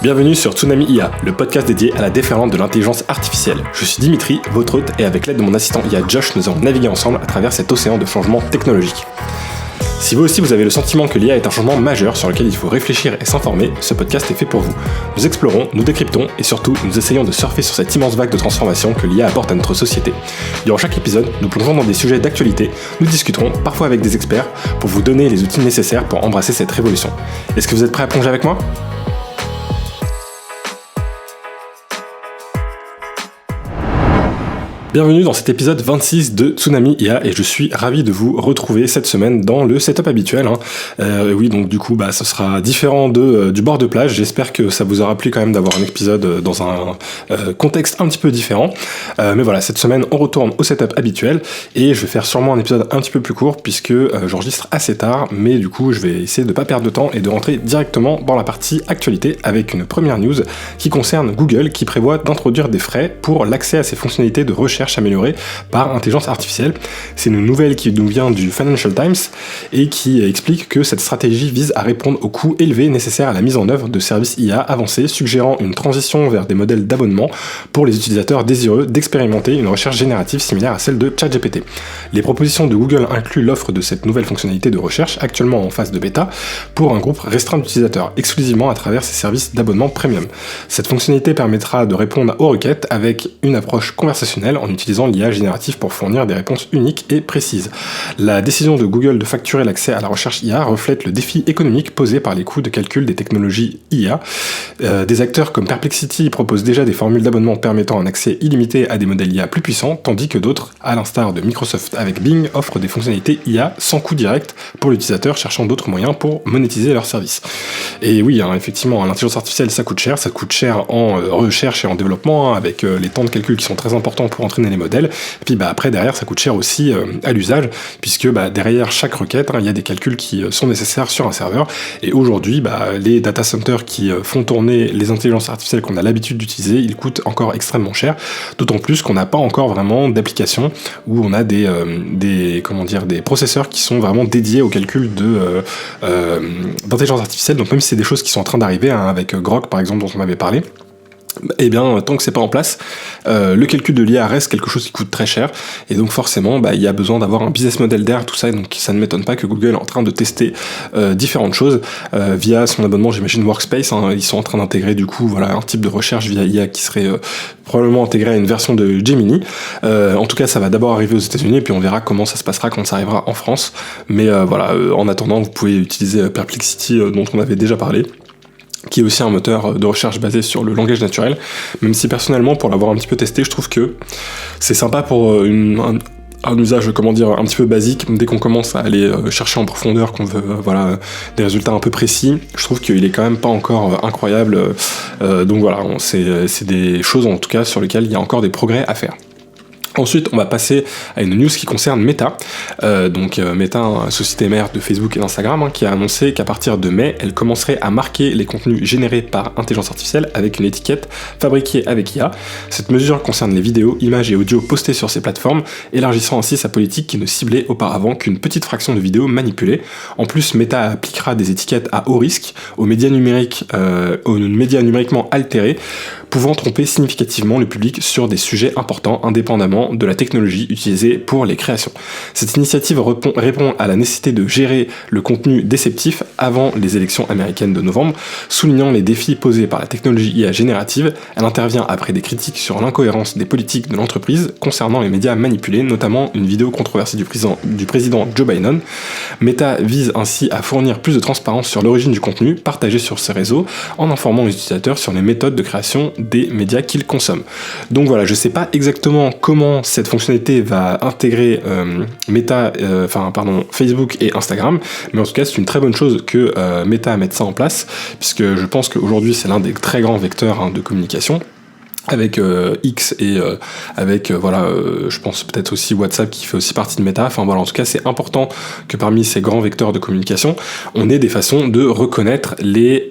Bienvenue sur Tsunami IA, le podcast dédié à la déferlante de l'intelligence artificielle. Je suis Dimitri, votre hôte, et avec l'aide de mon assistant IA Josh, nous allons naviguer ensemble à travers cet océan de changements technologiques. Si vous aussi vous avez le sentiment que l'IA est un changement majeur sur lequel il faut réfléchir et s'informer, ce podcast est fait pour vous. Nous explorons, nous décryptons et surtout nous essayons de surfer sur cette immense vague de transformation que l'IA apporte à notre société. Durant chaque épisode, nous plongeons dans des sujets d'actualité, nous discuterons parfois avec des experts pour vous donner les outils nécessaires pour embrasser cette révolution. Est-ce que vous êtes prêts à plonger avec moi ? Bienvenue dans cet épisode 26 de Tsunami IA et je suis ravi de vous retrouver cette semaine dans le setup habituel. Oui, donc du coup, ce sera différent du bord de plage. J'espère que ça vous aura plu quand même d'avoir un épisode dans un contexte un petit peu différent. Mais voilà, cette semaine, on retourne au setup habituel et je vais faire sûrement un épisode un petit peu plus court puisque j'enregistre assez tard. Mais du coup, je vais essayer de ne pas perdre de temps et de rentrer directement dans la partie actualité avec une première news qui concerne Google qui prévoit d'introduire des frais pour l'accès à ses fonctionnalités de recherche améliorée par intelligence artificielle. C'est une nouvelle qui nous vient du Financial Times et qui explique que cette stratégie vise à répondre aux coûts élevés nécessaires à la mise en œuvre de services IA avancés, suggérant une transition vers des modèles d'abonnement pour les utilisateurs désireux d'expérimenter une recherche générative similaire à celle de ChatGPT. Les propositions de Google incluent l'offre de cette nouvelle fonctionnalité de recherche, actuellement en phase de bêta, pour un groupe restreint d'utilisateurs, exclusivement à travers ces services d'abonnement premium. Cette fonctionnalité permettra de répondre aux requêtes avec une approche conversationnelle en utilisant l'IA générative pour fournir des réponses uniques et précises. La décision de Google de facturer l'accès à la recherche IA reflète le défi économique posé par les coûts de calcul des technologies IA. Des acteurs comme Perplexity proposent déjà des formules d'abonnement permettant un accès illimité à des modèles IA plus puissants, tandis que d'autres, à l'instar de Microsoft avec Bing, offrent des fonctionnalités IA sans coût direct pour l'utilisateur cherchant d'autres moyens pour monétiser leurs services. Et oui, effectivement, l'intelligence artificielle, ça coûte cher en recherche et en développement, avec les temps de calcul qui sont très importants pour entraîner les modèles, et puis après derrière ça coûte cher aussi à l'usage, puisque derrière chaque requête, il y a des calculs qui sont nécessaires sur un serveur, et aujourd'hui les data centers qui font tourner les intelligences artificielles qu'on a l'habitude d'utiliser, ils coûtent encore extrêmement cher, d'autant plus qu'on n'a pas encore vraiment d'application où on a des processeurs qui sont vraiment dédiés au calcul d'intelligence artificielle, donc même si c'est des choses qui sont en train d'arriver, avec Grok par exemple dont on avait parlé, eh bien, tant que c'est pas en place, le calcul de l'IA reste quelque chose qui coûte très cher, et donc forcément, il y a besoin d'avoir un business model derrière tout ça, et donc ça ne m'étonne pas que Google est en train de tester différentes choses via son abonnement, j'imagine Workspace. Ils sont en train d'intégrer du coup, un type de recherche via IA qui serait probablement intégré à une version de Gemini. En tout cas, ça va d'abord arriver aux États-Unis, et puis on verra comment ça se passera quand ça arrivera en France. Mais en attendant, vous pouvez utiliser Perplexity, dont on avait déjà parlé, qui est aussi un moteur de recherche basé sur le langage naturel, même si personnellement, pour l'avoir un petit peu testé, je trouve que c'est sympa pour un usage, un petit peu basique. Dès qu'on commence à aller chercher en profondeur, qu'on veut des résultats un peu précis, je trouve qu'il est quand même pas encore incroyable. Donc c'est des choses en tout cas sur lesquelles il y a encore des progrès à faire. Ensuite, on va passer à une news qui concerne Meta. Meta, société mère de Facebook et d'Instagram, qui a annoncé qu'à partir de mai, elle commencerait à marquer les contenus générés par intelligence artificielle avec une étiquette fabriquée avec IA. Cette mesure concerne les vidéos, images et audios postées sur ces plateformes, élargissant ainsi sa politique qui ne ciblait auparavant qu'une petite fraction de vidéos manipulées. En plus, Meta appliquera des étiquettes à haut risque aux médias numériquement altérés, pouvant tromper significativement le public sur des sujets importants indépendamment de la technologie utilisée pour les créations. Cette initiative répond à la nécessité de gérer le contenu déceptif avant les élections américaines de novembre, soulignant les défis posés par la technologie IA générative. Elle intervient après des critiques sur l'incohérence des politiques de l'entreprise concernant les médias manipulés, notamment une vidéo controversée du président Joe Biden. Meta vise ainsi à fournir plus de transparence sur l'origine du contenu partagé sur ses réseaux, en informant les utilisateurs sur les méthodes de création des médias qu'ils consomment. Donc je sais pas exactement comment cette fonctionnalité va intégrer Facebook et Instagram, mais en tout cas c'est une très bonne chose que Meta mette ça en place, puisque je pense qu'aujourd'hui c'est l'un des très grands vecteurs de communication. avec X et avec je pense peut-être aussi WhatsApp qui fait aussi partie de Meta. Enfin voilà, en tout cas c'est important que parmi ces grands vecteurs de communication, on ait des façons de reconnaître les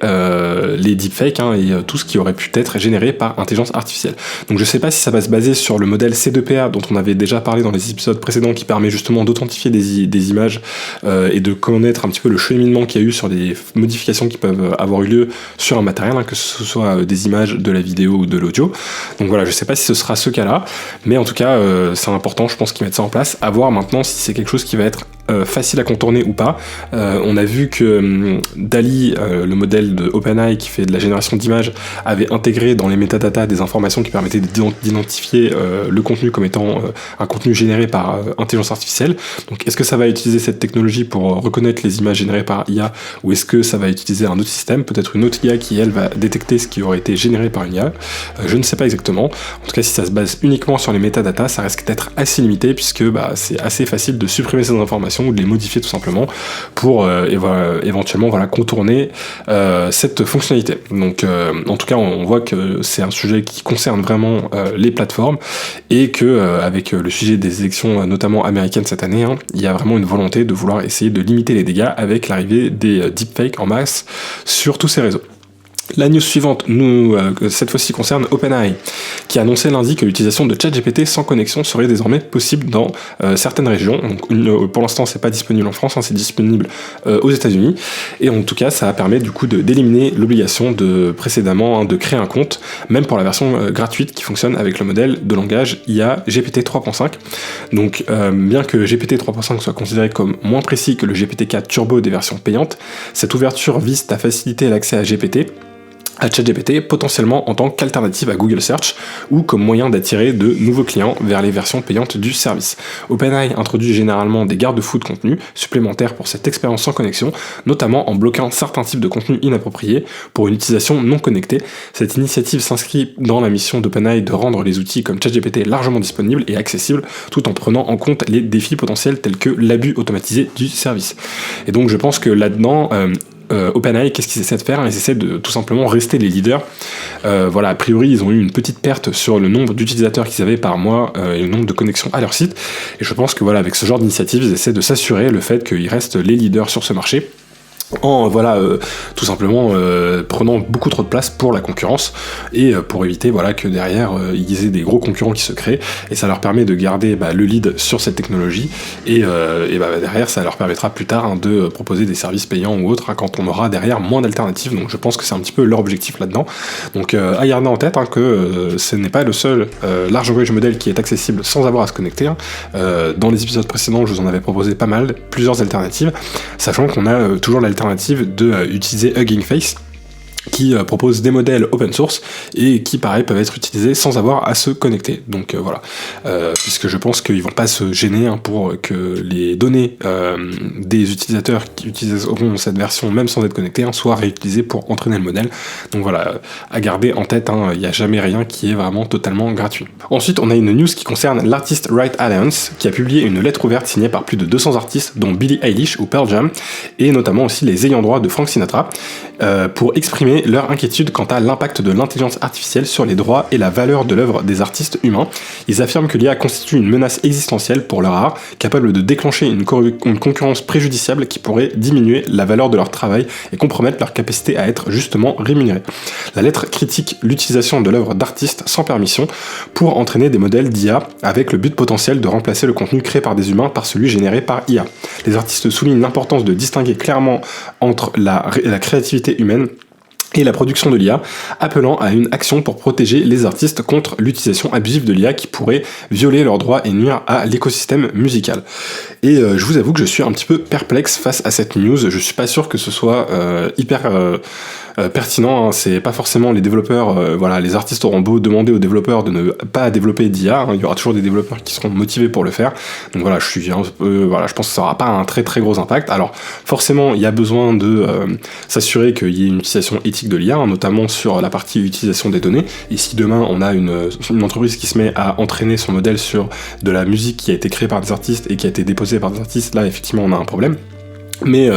deepfakes et tout ce qui aurait pu être généré par intelligence artificielle. Donc je sais pas si ça va se baser sur le modèle C2PA dont on avait déjà parlé dans les épisodes précédents, qui permet justement d'authentifier des images et de connaître un petit peu le cheminement qu'il y a eu sur des modifications qui peuvent avoir eu lieu sur un matériel, que ce soit des images, de la vidéo ou de l'audio. Donc voilà, je sais pas si ce sera ce cas-là, mais en tout cas c'est important, je pense, qu'ils mettent ça en place. À voir maintenant si c'est quelque chose qui va être facile à contourner ou pas. On a vu que DALL-E, le modèle de OpenAI qui fait de la génération d'images, avait intégré dans les métadatas des informations qui permettaient d'identifier le contenu comme étant un contenu généré par intelligence artificielle. Donc est-ce que ça va utiliser cette technologie pour reconnaître les images générées par IA, ou est-ce que ça va utiliser un autre système, peut-être une autre IA qui elle va détecter ce qui aurait été généré par une IA? Je ne sais pas exactement. En tout cas, si ça se base uniquement sur les métadatas, ça risque d'être assez limité, puisque c'est assez facile de supprimer ces informations ou de les modifier tout simplement pour éventuellement contourner cette fonctionnalité. Donc en tout cas, on voit que c'est un sujet qui concerne vraiment les plateformes, et que avec le sujet des élections notamment américaines cette année, il y a vraiment une volonté de vouloir essayer de limiter les dégâts avec l'arrivée des deepfakes en masse sur tous ces réseaux. La news suivante, cette fois-ci, concerne OpenAI, qui a annoncé lundi que l'utilisation de ChatGPT sans connexion serait désormais possible dans certaines régions. Donc, pour l'instant, c'est pas disponible en France, c'est disponible aux États-Unis. Et en tout cas, ça permet du coup d'éliminer l'obligation de précédemment de créer un compte, même pour la version gratuite qui fonctionne avec le modèle de langage IA GPT 3.5. Donc, bien que GPT 3.5 soit considéré comme moins précis que le GPT-4 Turbo des versions payantes, cette ouverture vise à faciliter l'accès à ChatGPT, potentiellement en tant qu'alternative à Google Search ou comme moyen d'attirer de nouveaux clients vers les versions payantes du service. OpenAI introduit généralement des garde-fous de contenu supplémentaires pour cette expérience sans connexion, notamment en bloquant certains types de contenus inappropriés pour une utilisation non connectée. Cette initiative s'inscrit dans la mission d'OpenAI de rendre les outils comme ChatGPT largement disponibles et accessibles, tout en prenant en compte les défis potentiels tels que l'abus automatisé du service. Et donc je pense que là-dedans, OpenAI, qu'est-ce qu'ils essaient de faire? Ils essaient de tout simplement rester les leaders. A priori, ils ont eu une petite perte sur le nombre d'utilisateurs qu'ils avaient par mois et le nombre de connexions à leur site. Et je pense que avec ce genre d'initiative, ils essaient de s'assurer le fait qu'ils restent les leaders sur ce marché, en tout simplement prenant beaucoup trop de place pour la concurrence, et pour éviter que derrière ils aient des gros concurrents qui se créent, et ça leur permet de garder le lead sur cette technologie, et derrière ça leur permettra plus tard de proposer des services payants ou autres quand on aura derrière moins d'alternatives. Donc je pense que c'est un petit peu leur objectif là-dedans. Donc à garder en tête que ce n'est pas le seul large language model qui est accessible sans avoir à se connecter. Dans les épisodes précédents, je vous en avais proposé pas mal, plusieurs alternatives, sachant qu'on a toujours l'alternative de utiliser Hugging Face, qui propose des modèles open source et qui pareil peuvent être utilisés sans avoir à se connecter. Donc puisque je pense qu'ils vont pas se gêner pour que les données des utilisateurs qui utiliseront cette version même sans être connectés soient réutilisées pour entraîner le modèle. Donc à garder en tête, il n'y a jamais rien qui est vraiment totalement gratuit. Ensuite, on a une news qui concerne l'Artist Right Alliance, qui a publié une lettre ouverte signée par plus de 200 artistes, dont Billie Eilish ou Pearl Jam, et notamment aussi les ayants droit de Frank Sinatra, pour exprimer leur inquiétude quant à l'impact de l'intelligence artificielle sur les droits et la valeur de l'œuvre des artistes humains. Ils affirment que l'IA constitue une menace existentielle pour leur art, capable de déclencher une concurrence préjudiciable qui pourrait diminuer la valeur de leur travail et compromettre leur capacité à être justement rémunérés. La lettre critique l'utilisation de l'œuvre d'artistes sans permission pour entraîner des modèles d'IA avec le but potentiel de remplacer le contenu créé par des humains par celui généré par IA. Les artistes soulignent l'importance de distinguer clairement entre la créativité humaine et la production de l'IA, appelant à une action pour protéger les artistes contre l'utilisation abusive de l'IA qui pourrait violer leurs droits et nuire à l'écosystème musical. Et je vous avoue que je suis un petit peu perplexe face à cette news. Je suis pas sûr que ce soit hyper pertinent, c'est pas forcément les développeurs, les artistes auront beau demander aux développeurs de ne pas développer d'IA, il y aura toujours des développeurs qui seront motivés pour le faire. Donc je suis un peu, je pense que ça aura pas un très très gros impact. Alors forcément, il y a besoin de s'assurer qu'il y ait une utilisation éthique de l'IA, notamment sur la partie utilisation des données. Et si demain on a une entreprise qui se met à entraîner son modèle sur de la musique qui a été créée par des artistes et qui a été déposée par des artistes, là effectivement on a un problème. Mais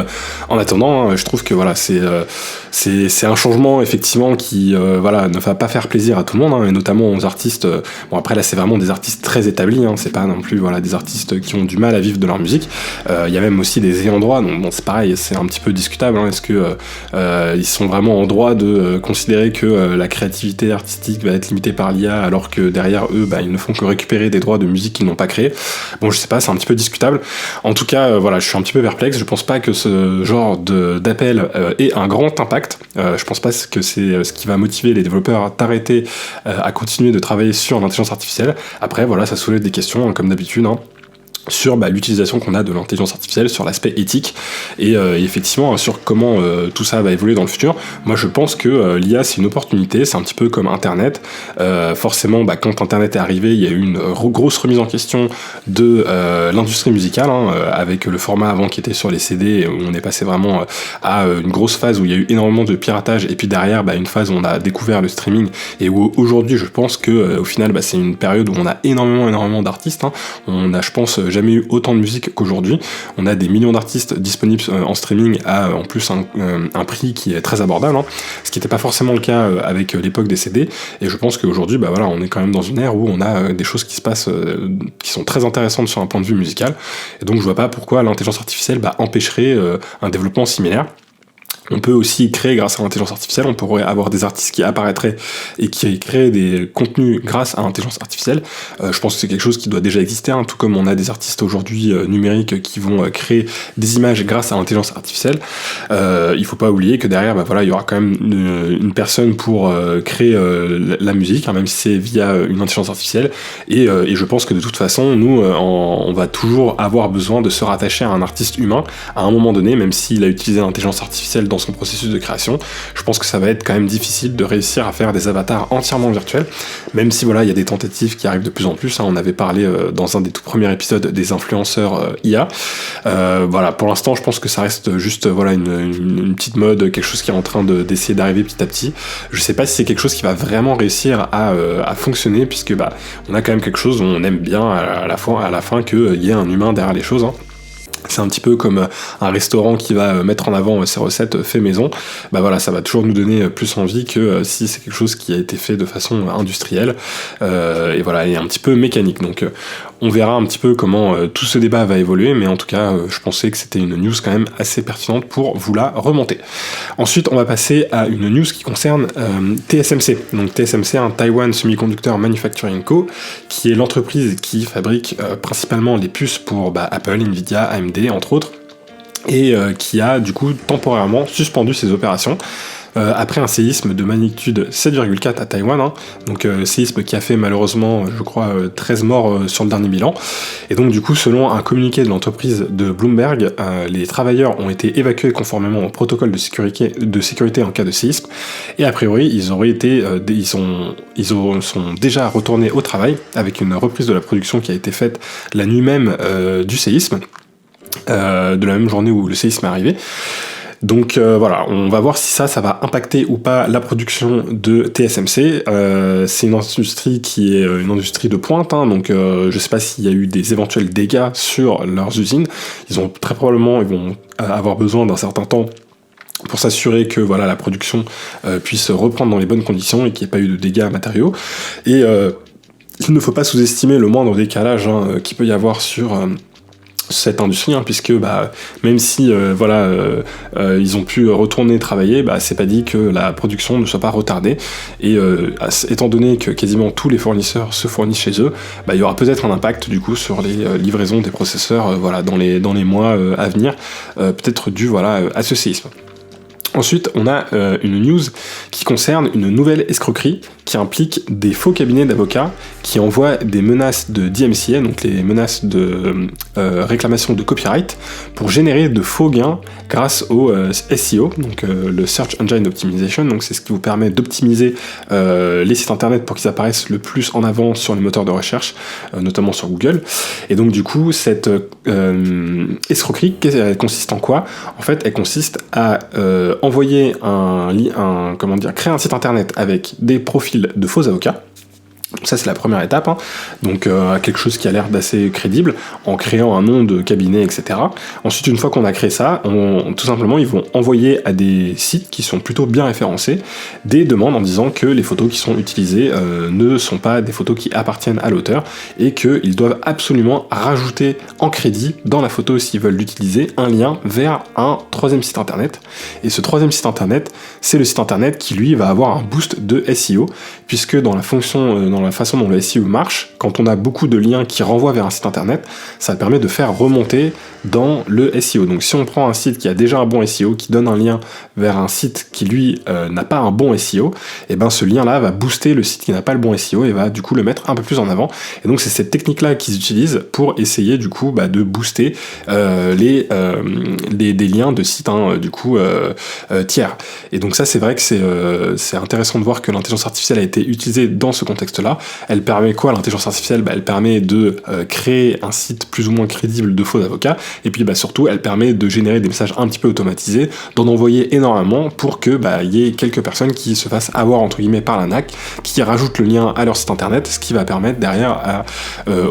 en attendant, je trouve que voilà, c'est un changement effectivement qui voilà ne va pas faire plaisir à tout le monde, hein, et notamment aux artistes. Bon après là c'est vraiment des artistes très établis, hein, c'est pas non plus voilà des artistes qui ont du mal à vivre de leur musique. Il y a même aussi des ayants droit, donc bon c'est pareil, c'est un petit peu discutable. Hein, est-ce que ils sont vraiment en droit de considérer que la créativité artistique va être limitée par l'IA alors que derrière eux, ils ne font que récupérer des droits de musique qu'ils n'ont pas créés. Bon je sais pas, c'est un petit peu discutable. En tout cas voilà, je suis un petit peu perplexe. Je pense pas que ce genre d'appel ait un grand impact. Je pense pas que c'est ce qui va motiver les développeurs à t'arrêter à continuer de travailler sur l'intelligence artificielle. Après, voilà, ça soulève des questions, hein, comme d'habitude, hein, sur l'utilisation qu'on a de l'intelligence artificielle, sur l'aspect éthique, et effectivement sur comment tout ça va évoluer dans le futur. Moi je pense que l'IA c'est une opportunité, c'est un petit peu comme Internet. Forcément quand Internet est arrivé, il y a eu une grosse remise en question de l'industrie musicale, hein, avec le format avant qui était sur les CD, où on est passé vraiment à une grosse phase où il y a eu énormément de piratage, et puis derrière une phase où on a découvert le streaming, et où aujourd'hui je pense que au final c'est une période où on a énormément d'artistes, hein. On a je pense jamais eu autant de musique qu'aujourd'hui. On a des millions d'artistes disponibles en streaming à en plus un prix qui est très abordable, hein, ce qui n'était pas forcément le cas avec l'époque des CD. Et je pense qu'aujourd'hui, voilà, on est quand même dans une ère où on a des choses qui se passent qui sont très intéressantes sur un point de vue musical. Et donc je vois pas pourquoi l'intelligence artificielle empêcherait un développement similaire. On peut aussi créer grâce à l'intelligence artificielle, on pourrait avoir des artistes qui apparaîtraient et qui créent des contenus grâce à l'intelligence artificielle. Je pense que c'est quelque chose qui doit déjà exister, hein, tout comme on a des artistes aujourd'hui numériques qui vont créer des images grâce à l'intelligence artificielle. Il faut pas oublier que derrière, voilà, il y aura quand même une personne pour créer la musique, hein, même si c'est via une intelligence artificielle. Et je pense que de toute façon, nous, on va toujours avoir besoin de se rattacher à un artiste humain à un moment donné, même s'il a utilisé l'intelligence artificielle dans son processus de création. Je pense que ça va être quand même difficile de réussir à faire des avatars entièrement virtuels, même si voilà, il y a des tentatives qui arrivent de plus en plus, hein. On avait parlé dans un des tout premiers épisodes des influenceurs IA. Voilà, pour l'instant, je pense que ça reste juste voilà une petite mode, quelque chose qui est en train d'essayer d'arriver petit à petit. Je sais pas si c'est quelque chose qui va vraiment réussir à fonctionner, puisque on a quand même quelque chose où on aime bien à la fin qu'il y ait un humain derrière les choses, hein. C'est un petit peu comme un restaurant qui va mettre en avant ses recettes fait maison. Voilà, ça va toujours nous donner plus envie que si c'est quelque chose qui a été fait de façon industrielle et voilà, et un petit peu mécanique. Donc on verra un petit peu comment tout ce débat va évoluer, mais en tout cas je pensais que c'était une news quand même assez pertinente pour vous la remonter. Ensuite on va passer à une news qui concerne TSMC. Donc TSMC, un Taiwan Semiconductor Manufacturing Co., qui est l'entreprise qui fabrique principalement les puces pour Apple, Nvidia, AMD entre autres, et qui a du coup temporairement suspendu ses opérations après un séisme de magnitude 7,4 à Taïwan, hein. Donc séisme qui a fait malheureusement, je crois, 13 morts sur le dernier bilan. Et donc du coup, selon un communiqué de l'entreprise de Bloomberg, les travailleurs ont été évacués conformément au protocole de sécurité en cas de séisme, et a priori, ils sont déjà retournés au travail avec une reprise de la production qui a été faite la nuit même du séisme, de la même journée où le séisme est arrivé. Donc voilà, on va voir si ça va impacter ou pas la production de TSMC. C'est une industrie qui est une industrie de pointe, hein, donc je sais pas s'il y a eu des éventuels dégâts sur leurs usines. Ils vont avoir besoin d'un certain temps pour s'assurer que voilà, la production puisse reprendre dans les bonnes conditions et qu'il n'y ait pas eu de dégâts matériaux. Et il ne faut pas sous-estimer le moindre décalage qu'il peut y avoir sur cette industrie, hein, puisque même si ils ont pu retourner travailler, c'est pas dit que la production ne soit pas retardée, et étant donné que quasiment tous les fournisseurs se fournissent chez eux, il y aura peut-être un impact du coup sur les livraisons des processeurs dans les mois à venir, peut-être dû à ce séisme. Ensuite, on a une news qui concerne une nouvelle escroquerie qui implique des faux cabinets d'avocats qui envoient des menaces de DMCA, donc les menaces de réclamation de copyright, pour générer de faux gains grâce au SEO, donc le Search Engine Optimization. Donc c'est ce qui vous permet d'optimiser les sites internet pour qu'ils apparaissent le plus en avant sur les moteurs de recherche, notamment sur Google. Et donc du coup, cette escroquerie, elle consiste en quoi ? En fait, elle consiste à envoyer créer un site internet avec des profils de faux avocats, Ça, c'est la première étape, hein. Donc quelque chose qui a l'air d'assez crédible, en créant un nom de cabinet, etc. Ensuite, une fois qu'on a créé ça, tout simplement, ils vont envoyer à des sites qui sont plutôt bien référencés des demandes en disant que les photos qui sont utilisées ne sont pas des photos qui appartiennent à l'auteur et qu'ils doivent absolument rajouter en crédit dans la photo, s'ils veulent l'utiliser, un lien vers un troisième site internet. Et ce troisième site internet, c'est le site internet qui, lui, va avoir un boost de SEO, puisque dans la façon dont le SEO marche, quand on a beaucoup de liens qui renvoient vers un site internet, ça permet de faire remonter dans le SEO. Donc si on prend un site qui a déjà un bon SEO, qui donne un lien vers un site qui lui n'a pas un bon SEO, et ben ce lien-là va booster le site qui n'a pas le bon SEO et va du coup le mettre un peu plus en avant. Et donc c'est cette technique-là qu'ils utilisent pour essayer du coup de booster des liens de sites tiers. Et donc ça, c'est vrai que c'est intéressant de voir que l'intelligence artificielle a été utilisée dans ce contexte-là. Elle permet quoi, l'intelligence artificielle? Elle permet de créer un site plus ou moins crédible de faux avocats, et puis surtout elle permet de générer des messages un petit peu automatisés, d'en envoyer énormément pour que y ait quelques personnes qui se fassent avoir entre guillemets par l'arnaque, qui rajoutent le lien à leur site internet, ce qui va permettre derrière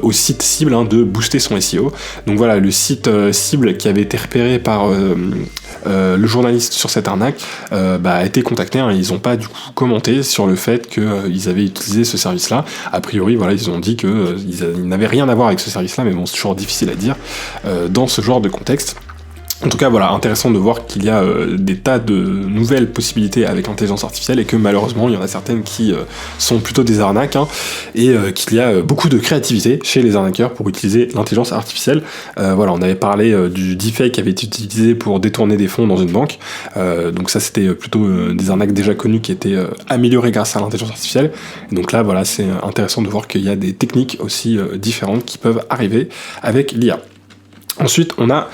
au site cible de booster son SEO. Donc voilà, le site cible qui avait été repéré par le journaliste sur cette arnaque a été contacté, hein. Ils n'ont pas du coup commenté sur le fait qu'ils avaient utilisé ce service-là. A priori, voilà, ils ont dit qu'ils n'avaient rien à voir avec ce service-là, mais bon, c'est toujours difficile à dire dans ce genre de contexte. En tout cas, voilà, intéressant de voir qu'il y a des tas de nouvelles possibilités avec l'intelligence artificielle et que malheureusement, il y en a certaines qui sont plutôt des arnaques, hein, et qu'il y a beaucoup de créativité chez les arnaqueurs pour utiliser l'intelligence artificielle. Voilà, on avait parlé du deepfake qui avait été utilisé pour détourner des fonds dans une banque. Donc ça, c'était plutôt des arnaques déjà connues qui étaient améliorées grâce à l'intelligence artificielle. Et donc là, voilà, c'est intéressant de voir qu'il y a des techniques aussi différentes qui peuvent arriver avec l'IA. Ensuite, on a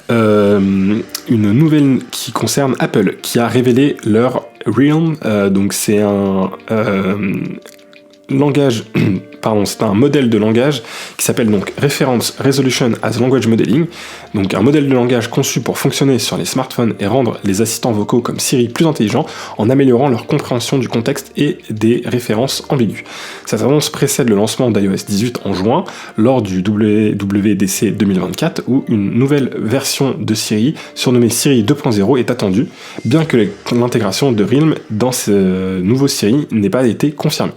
une nouvelle qui concerne Apple, qui a révélé leur Realm. Donc c'est un langage, c'est un modèle de langage qui s'appelle donc Reference Resolution as Language Modeling. Donc un modèle de langage conçu pour fonctionner sur les smartphones et rendre les assistants vocaux comme Siri plus intelligents en améliorant leur compréhension du contexte et des références ambiguës. Cette annonce précède le lancement d'iOS 18 en juin lors du WWDC 2024 où une nouvelle version de Siri, surnommée Siri 2.0, est attendue, bien que l'intégration de Realm dans ce nouveau Siri n'ait pas été confirmée.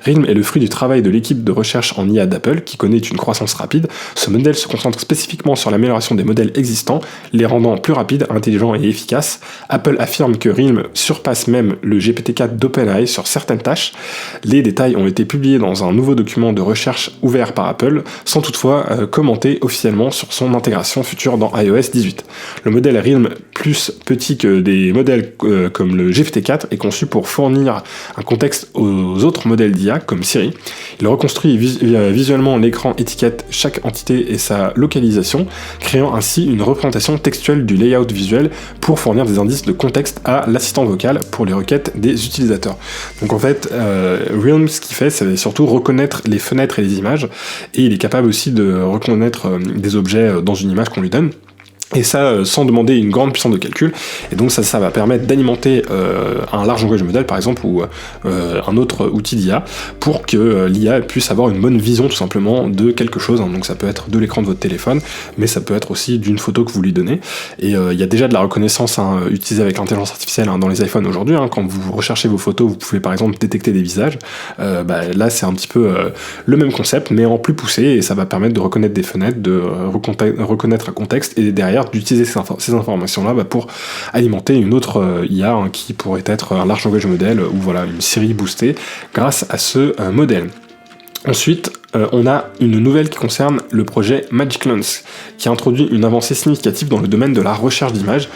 Realm est le fruit du travail de l'équipe de recherche en IA d'Apple qui connaît une croissance rapide. Ce modèle se concentre spécifiquement sur l'amélioration des modèles existants, les rendant plus rapides, intelligents et efficaces. Apple affirme que Realm surpasse même le GPT-4 d'OpenAI sur certaines tâches. Les détails ont été publiés dans un nouveau document de recherche ouvert par Apple, sans toutefois commenter officiellement sur son intégration future dans iOS 18. Le modèle Realm, plus petit que des modèles comme le GPT-4, est conçu pour fournir un contexte aux autres modèles d'IA comme Siri. Il reconstruit visuellement l'écran étiquette chaque entité et sa localisation, créant ainsi une représentation textuelle du layout visuel pour fournir des indices de contexte à l'assistant vocal pour les requêtes des utilisateurs. Donc en fait, Realm, ce qu'il fait, c'est surtout reconnaître les fenêtres et les images, et il est capable aussi de reconnaître des objets dans une image qu'on lui donne. Et ça sans demander une grande puissance de calcul, et donc ça va permettre d'alimenter un large langage modèle par exemple ou un autre outil d'IA pour que l'IA puisse avoir une bonne vision tout simplement de quelque chose, hein. Donc ça peut être de l'écran de votre téléphone, mais ça peut être aussi d'une photo que vous lui donnez, et il y a déjà de la reconnaissance utilisée avec l'intelligence artificielle dans les iPhones aujourd'hui, hein. Quand vous recherchez vos photos, vous pouvez par exemple détecter des visages, là c'est un petit peu le même concept mais en plus poussé, et ça va permettre de reconnaître des fenêtres, de reconnaître un contexte, et derrière d'utiliser ces informations-là pour alimenter une autre IA qui pourrait être un large langage modèle ou voilà une Siri boostée grâce à ce modèle. Ensuite, on a une nouvelle qui concerne le projet Magic Lens, qui a introduit une avancée significative dans le domaine de la recherche d'images.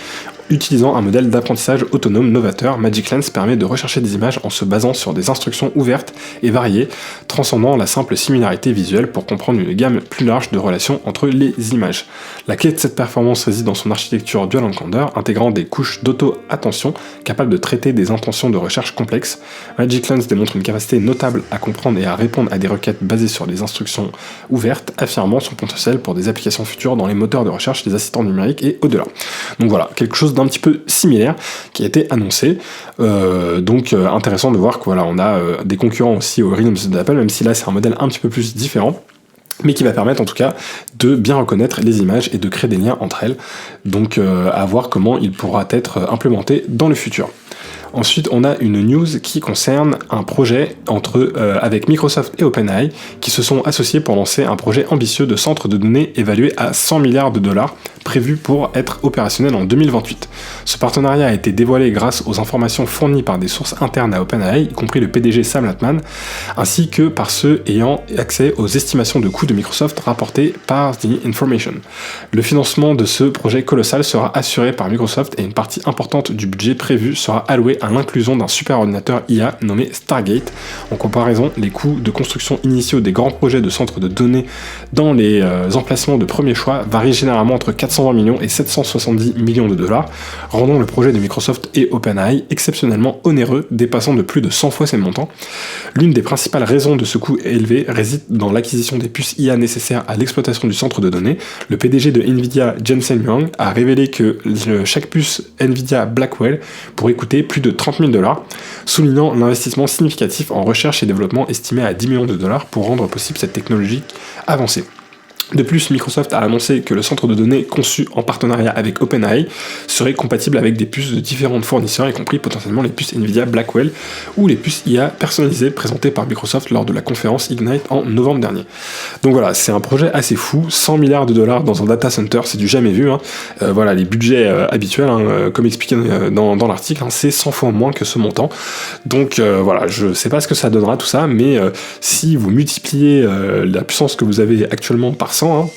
Utilisant un modèle d'apprentissage autonome novateur, Magic Lens permet de rechercher des images en se basant sur des instructions ouvertes et variées, transcendant la simple similarité visuelle pour comprendre une gamme plus large de relations entre les images. La clé de cette performance réside dans son architecture dual encoder, intégrant des couches d'auto-attention capables de traiter des intentions de recherche complexes. Magic Lens démontre une capacité notable à comprendre et à répondre à des requêtes basées sur des instructions ouvertes, affirmant son potentiel pour des applications futures dans les moteurs de recherche, les assistants numériques et au-delà. Donc voilà, quelque chose d'un petit peu similaire qui a été annoncé. Donc intéressant de voir que voilà, on a des concurrents aussi au Realms d'Apple, même si là c'est un modèle un petit peu plus différent, mais qui va permettre en tout cas de bien reconnaître les images et de créer des liens entre elles. Donc à voir comment il pourra être implémenté dans le futur. Ensuite, on a une news qui concerne un projet avec Microsoft et OpenAI qui se sont associés pour lancer un projet ambitieux de centre de données évalué à 100 milliards de dollars, prévu pour être opérationnel en 2028. Ce partenariat a été dévoilé grâce aux informations fournies par des sources internes à OpenAI, y compris le PDG Sam Altman, ainsi que par ceux ayant accès aux estimations de coûts de Microsoft rapportées par The Information. Le financement de ce projet colossal sera assuré par Microsoft et une partie importante du budget prévu sera allouée à l'inclusion d'un superordinateur IA nommé Stargate. En comparaison, les coûts de construction initiaux des grands projets de centres de données dans les emplacements de premier choix varient généralement entre 420 millions et 770 millions de dollars, rendant le projet de Microsoft et OpenAI exceptionnellement onéreux, dépassant de plus de 100 fois ces montants. L'une des principales raisons de ce coût élevé réside dans l'acquisition des puces IA nécessaires à l'exploitation du centre de données. Le PDG de Nvidia, Jensen Huang, a révélé que chaque puce Nvidia Blackwell pourrait coûter plus de 30 000 $, soulignant l'investissement significatif en recherche et développement estimé à 10 millions de dollars pour rendre possible cette technologie avancée. De plus, Microsoft a annoncé que le centre de données conçu en partenariat avec OpenAI serait compatible avec des puces de différents fournisseurs, y compris potentiellement les puces Nvidia Blackwell ou les puces IA personnalisées présentées par Microsoft lors de la conférence Ignite en novembre dernier. Donc voilà, c'est un projet assez fou, 100 milliards de dollars dans un data center, c'est du jamais vu. Voilà, les budgets habituels, comme expliqué dans l'article, c'est 100 fois moins que ce montant. Donc voilà, je sais pas ce que ça donnera tout ça, mais si vous multipliez la puissance que vous avez actuellement par 100,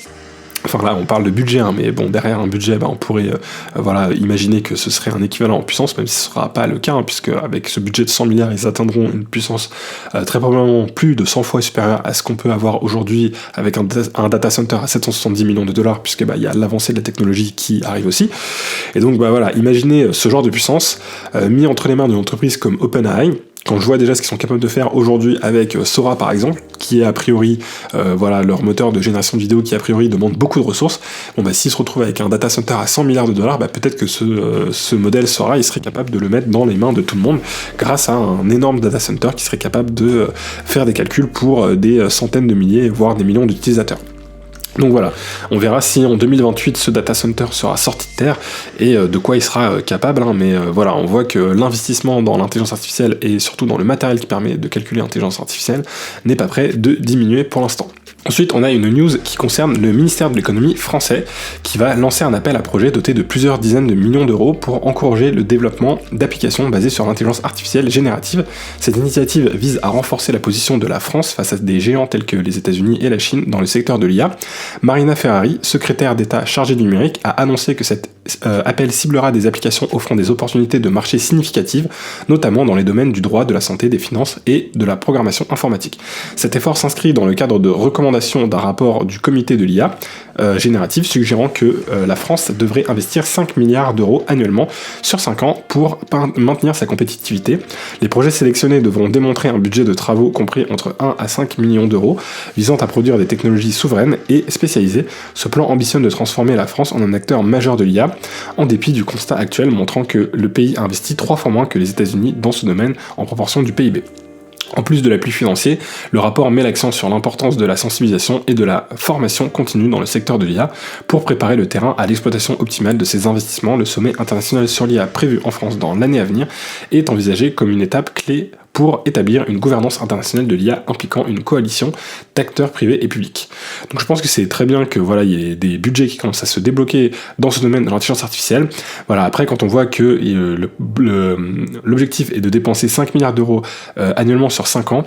enfin là on parle de budget, mais bon, derrière un budget on pourrait imaginer que ce serait un équivalent en puissance, même si ce ne sera pas le cas, puisque avec ce budget de 100 milliards ils atteindront une puissance très probablement plus de 100 fois supérieure à ce qu'on peut avoir aujourd'hui avec un data center à 770 millions de dollars, puisque y a l'avancée de la technologie qui arrive aussi. Et donc voilà, imaginez ce genre de puissance mis entre les mains d'une entreprise comme OpenAI. Quand je vois déjà ce qu'ils sont capables de faire aujourd'hui avec Sora par exemple, qui est a priori leur moteur de génération de vidéo qui a priori demande beaucoup de ressources, s'ils se retrouvent avec un data center à 100 milliards de dollars, peut-être que ce modèle Sora il serait capable de le mettre dans les mains de tout le monde grâce à un énorme data center qui serait capable de faire des calculs pour des centaines de milliers voire des millions d'utilisateurs. Donc voilà, on verra si en 2028 ce data center sera sorti de terre et de quoi il sera capable, mais voilà, on voit que l'investissement dans l'intelligence artificielle et surtout dans le matériel qui permet de calculer l'intelligence artificielle n'est pas prêt de diminuer pour l'instant. Ensuite, on a une news qui concerne le ministère de l'économie français qui va lancer un appel à projet doté de plusieurs dizaines de millions d'euros pour encourager le développement d'applications basées sur l'intelligence artificielle générative. Cette initiative vise à renforcer la position de la France face à des géants tels que les États-Unis et la Chine dans le secteur de l'IA. Marina Ferrari, secrétaire d'État chargée du numérique, a annoncé que cet appel ciblera des applications offrant des opportunités de marché significatives, notamment dans les domaines du droit, de la santé, des finances et de la programmation informatique. Cet effort s'inscrit dans le cadre de recommandations d'un rapport du comité de l'IA générative suggérant que la France devrait investir 5 milliards d'euros annuellement sur 5 ans pour maintenir sa compétitivité. Les projets sélectionnés devront démontrer un budget de travaux compris entre 1 à 5 millions d'euros visant à produire des technologies souveraines et spécialisées. Ce plan ambitionne de transformer la France en un acteur majeur de l'IA, en dépit du constat actuel montrant que le pays investit 3 fois moins que les États-Unis dans ce domaine en proportion du PIB. En plus de l'appui financier, le rapport met l'accent sur l'importance de la sensibilisation et de la formation continue dans le secteur de l'IA pour préparer le terrain à l'exploitation optimale de ces investissements. Le sommet international sur l'IA prévu en France dans l'année à venir est envisagé comme une étape clé pour établir une gouvernance internationale de l'IA impliquant une coalition d'acteurs privés et publics. Donc je pense que c'est très bien que il y ait des budgets qui commencent à se débloquer dans ce domaine de l'intelligence artificielle. Voilà, après quand on voit que l'objectif est de dépenser 5 milliards d'euros annuellement sur 5 ans,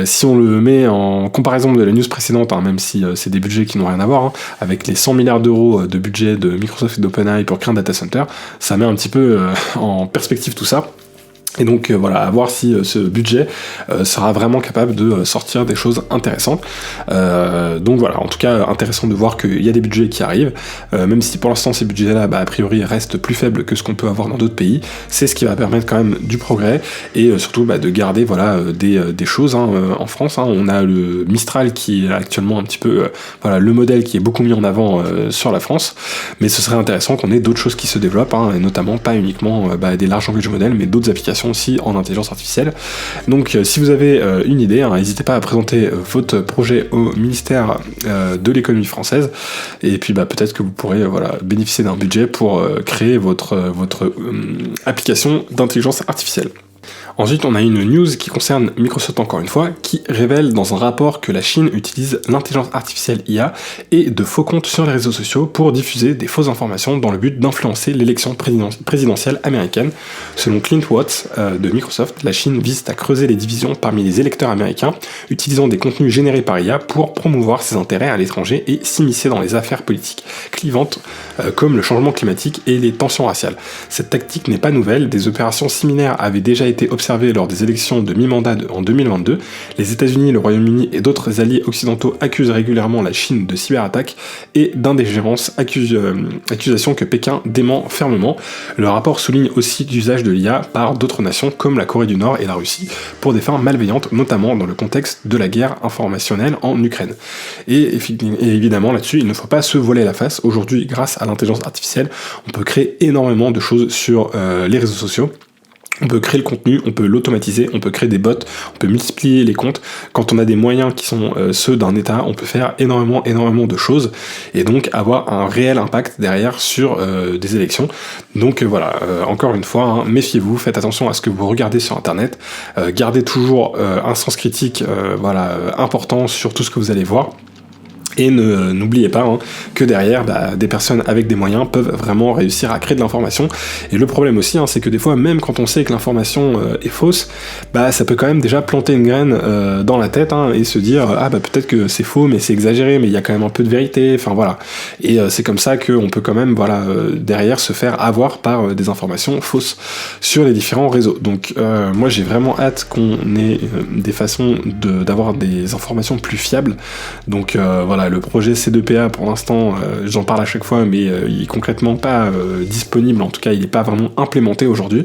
si on le met en comparaison de la news précédente, même si c'est des budgets qui n'ont rien à voir, avec les 100 milliards d'euros de budget de Microsoft et d'OpenAI pour créer un data center, ça met un petit peu en perspective tout ça. Et donc voilà, à voir si ce budget sera vraiment capable de sortir des choses intéressantes. Donc voilà, en tout cas intéressant de voir qu'il y a des budgets qui arrivent, même si pour l'instant ces budgets-là, a priori, restent plus faibles que ce qu'on peut avoir dans d'autres pays. C'est ce qui va permettre quand même du progrès et surtout de garder des choses en France. On a le Mistral qui est actuellement un petit peu le modèle qui est beaucoup mis en avant sur la France, mais ce serait intéressant qu'on ait d'autres choses qui se développent, et notamment pas uniquement des large language models, mais d'autres applications aussi en intelligence artificielle. Donc si vous avez une idée, n'hésitez pas à présenter votre projet au ministère de l'économie française, et puis peut-être que vous pourrez bénéficier d'un budget pour créer votre application d'intelligence artificielle. Ensuite, on a une news qui concerne Microsoft encore une fois, qui révèle dans un rapport que la Chine utilise l'intelligence artificielle IA et de faux comptes sur les réseaux sociaux pour diffuser des fausses informations dans le but d'influencer l'élection présidentielle américaine. Selon Clint Watts de Microsoft, la Chine vise à creuser les divisions parmi les électeurs américains, utilisant des contenus générés par IA pour promouvoir ses intérêts à l'étranger et s'immiscer dans les affaires politiques clivantes comme le changement climatique et les tensions raciales. Cette tactique n'est pas nouvelle, des opérations similaires avaient déjà été observées lors des élections de mi-mandat en 2022, les États-Unis, le Royaume-Uni et d'autres alliés occidentaux accusent régulièrement la Chine de cyberattaques et d'ingérence, accusations que Pékin dément fermement. Le rapport souligne aussi l'usage de l'IA par d'autres nations comme la Corée du Nord et la Russie pour des fins malveillantes, notamment dans le contexte de la guerre informationnelle en Ukraine. Et évidemment là-dessus, il ne faut pas se voiler la face. Aujourd'hui, grâce à l'intelligence artificielle, on peut créer énormément de choses sur les réseaux sociaux. On peut créer le contenu, on peut l'automatiser, on peut créer des bots, on peut multiplier les comptes. Quand on a des moyens qui sont ceux d'un État, on peut faire énormément de choses et donc avoir un réel impact derrière sur des élections. Donc encore une fois, méfiez-vous, faites attention à ce que vous regardez sur Internet, gardez toujours un sens critique important sur tout ce que vous allez voir. Et n'oubliez pas que derrière, des personnes avec des moyens peuvent vraiment réussir à créer de l'information. Et le problème aussi, c'est que des fois, même quand on sait que l'information est fausse, ça peut quand même déjà planter une graine dans la tête et se dire peut-être que c'est faux, mais c'est exagéré, mais il y a quand même un peu de vérité. Enfin voilà. Et c'est comme ça qu'on peut quand même derrière se faire avoir par des informations fausses sur les différents réseaux. Donc moi j'ai vraiment hâte qu'on ait des façons d'avoir des informations plus fiables. Donc le projet C2PA pour l'instant, j'en parle à chaque fois, mais il est concrètement pas disponible, en tout cas il n'est pas vraiment implémenté aujourd'hui,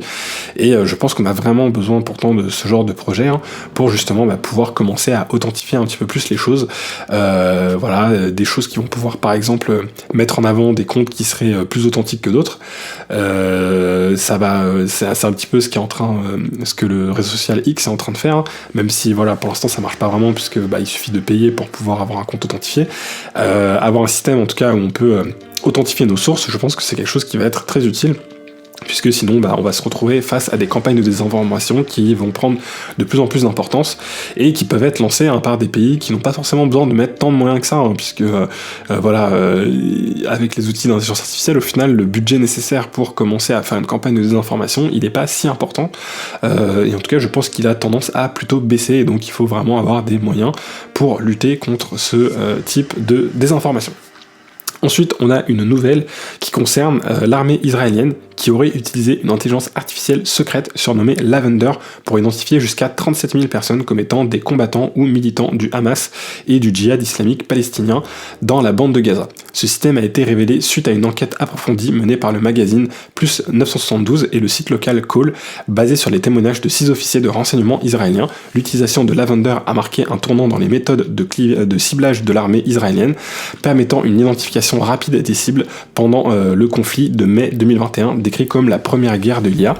et je pense qu'on a vraiment besoin pourtant de ce genre de projet pour justement pouvoir commencer à authentifier un petit peu plus les choses, des choses qui vont pouvoir par exemple mettre en avant des comptes qui seraient plus authentiques que d'autres. C'est un petit peu ce que le réseau social X est en train de faire, même si pour l'instant ça marche pas vraiment, puisque il suffit de payer pour pouvoir avoir un compte authentifié. Avoir un système en tout cas où on peut authentifier nos sources, je pense que c'est quelque chose qui va être très utile, puisque sinon on va se retrouver face à des campagnes de désinformation qui vont prendre de plus en plus d'importance et qui peuvent être lancées par des pays qui n'ont pas forcément besoin de mettre tant de moyens que ça, puisque avec les outils d'intelligence artificielle, au final le budget nécessaire pour commencer à faire une campagne de désinformation, il n'est pas si important, et en tout cas je pense qu'il a tendance à plutôt baisser, et donc il faut vraiment avoir des moyens pour lutter contre ce type de désinformation. Ensuite, on a une nouvelle qui concerne l'armée israélienne qui aurait utilisé une intelligence artificielle secrète surnommée Lavender pour identifier jusqu'à 37 000 personnes comme étant des combattants ou militants du Hamas et du djihad islamique palestinien dans la bande de Gaza. Ce système a été révélé suite à une enquête approfondie menée par le magazine Plus 972 et le site local Call, basé sur les témoignages de 6 officiers de renseignement israéliens. L'utilisation de Lavender a marqué un tournant dans les méthodes de ciblage de l'armée israélienne, permettant une identification rapide des cibles pendant le conflit de mai 2021, décrit comme la première guerre de l'IA.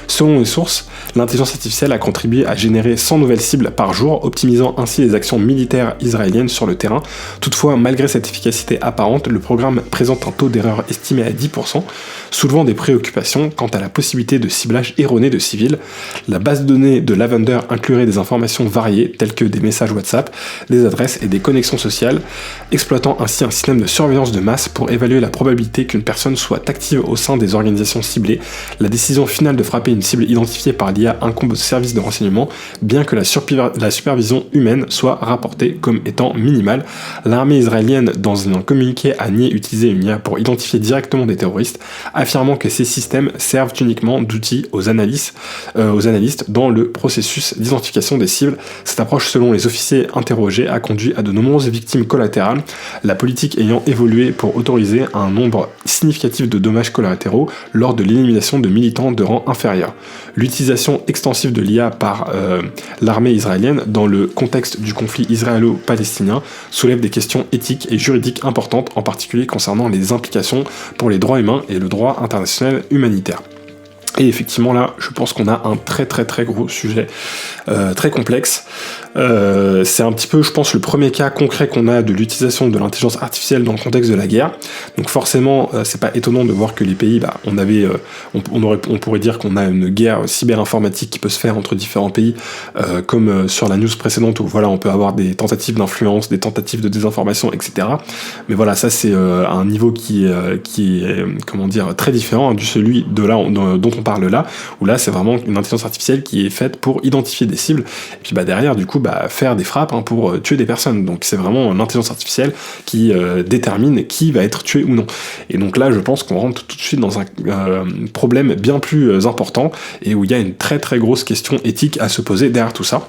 Selon les sources, l'intelligence artificielle a contribué à générer 100 nouvelles cibles par jour, optimisant ainsi les actions militaires israéliennes sur le terrain. Toutefois, malgré cette efficacité apparente, le programme présente un taux d'erreur estimé à 10%, soulevant des préoccupations quant à la possibilité de ciblage erroné de civils. La base de données de Lavender inclurait des informations variées, telles que des messages WhatsApp, des adresses et des connexions sociales, exploitant ainsi un système de surveillance de masse pour évaluer la probabilité qu'une personne soit active au sein des organisations façon ciblée. La décision finale de frapper une cible identifiée par l'IA incombe au service de renseignement, bien que la supervision humaine soit rapportée comme étant minimale. L'armée israélienne, dans un communiqué, a nié utiliser une IA pour identifier directement des terroristes, affirmant que ces systèmes servent uniquement d'outils aux analystes dans le processus d'identification des cibles. Cette approche, selon les officiers interrogés, a conduit à de nombreuses victimes collatérales, la politique ayant évolué pour autoriser un nombre significatif de dommages collatéraux lors de l'élimination de militants de rang inférieur. L'utilisation extensive de l'IA par l'armée israélienne dans le contexte du conflit israélo-palestinien soulève des questions éthiques et juridiques importantes, en particulier concernant les implications pour les droits humains et le droit international humanitaire. Et effectivement là, je pense qu'on a un très très très gros sujet, très complexe. C'est un petit peu, je pense, le premier cas concret qu'on a de l'utilisation de l'intelligence artificielle dans le contexte de la guerre. Donc forcément, c'est pas étonnant de voir que les pays, on pourrait dire qu'on a une guerre cyber-informatique qui peut se faire entre différents pays, comme sur la news précédente où voilà, on peut avoir des tentatives d'influence, des tentatives de désinformation, etc. Mais voilà, ça c'est un niveau qui est comment dire, très différent de celui de là dont on parle là, où là c'est vraiment une intelligence artificielle qui est faite pour identifier des cibles, et puis derrière du coup faire des frappes pour tuer des personnes. Donc c'est vraiment l'intelligence artificielle qui détermine qui va être tué ou non. Et donc là je pense qu'on rentre tout de suite dans un problème bien plus important, et où il y a une très très grosse question éthique à se poser derrière tout ça.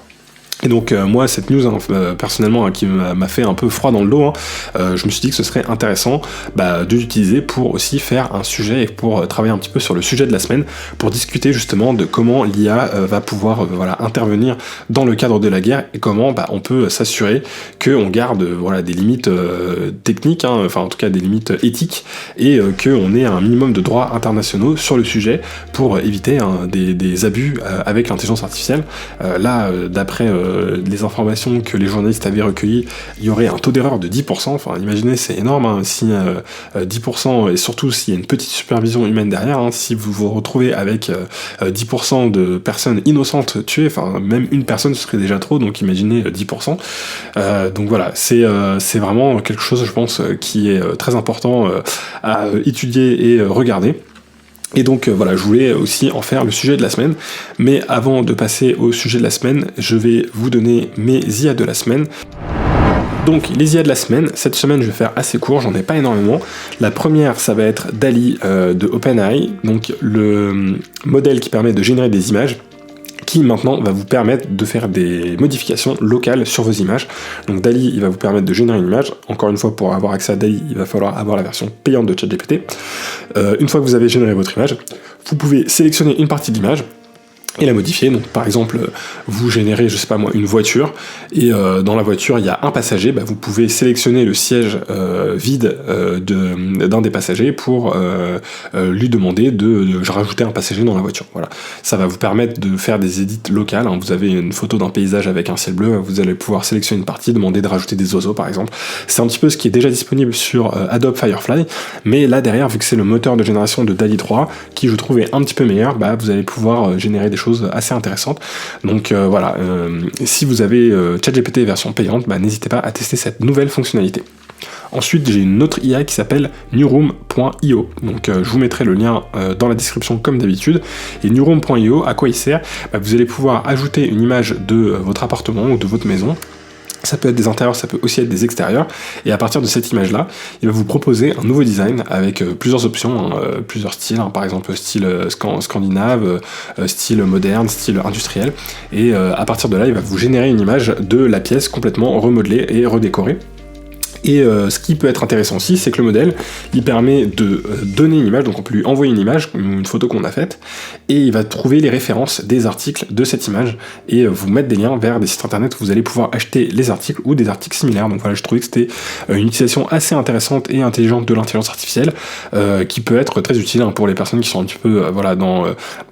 Et donc moi cette news personnellement qui m'a fait un peu froid dans le dos, je me suis dit que ce serait intéressant de l'utiliser pour aussi faire un sujet et pour travailler un petit peu sur le sujet de la semaine, pour discuter justement de comment l'IA va pouvoir intervenir dans le cadre de la guerre, et comment on peut s'assurer qu'on garde des limites techniques, enfin en tout cas des limites éthiques, et qu'on ait un minimum de droits internationaux sur le sujet pour éviter des abus avec l'intelligence artificielle. Là d'après les informations que les journalistes avaient recueillies, il y aurait un taux d'erreur de 10%, enfin imaginez, c'est énorme, si 10%, et surtout s'il y a une petite supervision humaine derrière, si vous vous retrouvez avec 10% de personnes innocentes tuées, enfin même une personne ce serait déjà trop, donc imaginez 10%. Donc voilà, c'est vraiment quelque chose, je pense, qui est très important à étudier et regarder. Et donc voilà, je voulais aussi en faire le sujet de la semaine. Mais avant de passer au sujet de la semaine, je vais vous donner mes IA de la semaine. Donc les IA de la semaine, cette semaine je vais faire assez court, j'en ai pas énormément. La première, ça va être DALL-E de OpenAI, donc le modèle qui permet de générer des images, qui maintenant va vous permettre de faire des modifications locales sur vos images. Donc DALL-E, il va vous permettre de générer une image. Encore une fois, pour avoir accès à DALL-E, il va falloir avoir la version payante de ChatGPT. Une fois que vous avez généré votre image, vous pouvez sélectionner une partie de l'image et la modifier. Donc par exemple, vous générez, je sais pas moi, une voiture, et dans la voiture il y a un passager, vous pouvez sélectionner le siège vide d'un des passagers pour lui demander de rajouter un passager dans la voiture. Voilà, ça va vous permettre de faire des edits locales, Vous avez une photo d'un paysage avec un ciel bleu, vous allez pouvoir sélectionner une partie, demander de rajouter des oiseaux par exemple. C'est un petit peu ce qui est déjà disponible sur Adobe Firefly, mais là derrière, vu que c'est le moteur de génération de DALL-E 3 qui je trouve est un petit peu meilleur, vous allez pouvoir générer des choses assez intéressantes. Donc voilà, si vous avez ChatGPT version payante, n'hésitez pas à tester cette nouvelle fonctionnalité. Ensuite, j'ai une autre IA qui s'appelle Newroom.io. Donc je vous mettrai le lien dans la description comme d'habitude. Et Newroom.io, à quoi il sert ? Vous allez pouvoir ajouter une image de votre appartement ou de votre maison. Ça peut être des intérieurs, ça peut aussi être des extérieurs, et à partir de cette image-là, il va vous proposer un nouveau design avec plusieurs options, plusieurs styles, par exemple style scandinave, style moderne, style industriel, et à partir de là, il va vous générer une image de la pièce complètement remodelée et redécorée. Et ce qui peut être intéressant aussi, c'est que le modèle, il permet de donner une image, donc on peut lui envoyer une image, une photo qu'on a faite, et il va trouver les références des articles de cette image, et vous mettre des liens vers des sites internet où vous allez pouvoir acheter les articles ou des articles similaires. Donc voilà, je trouvais que c'était une utilisation assez intéressante et intelligente de l'intelligence artificielle, qui peut être très utile pour les personnes qui sont un petit peu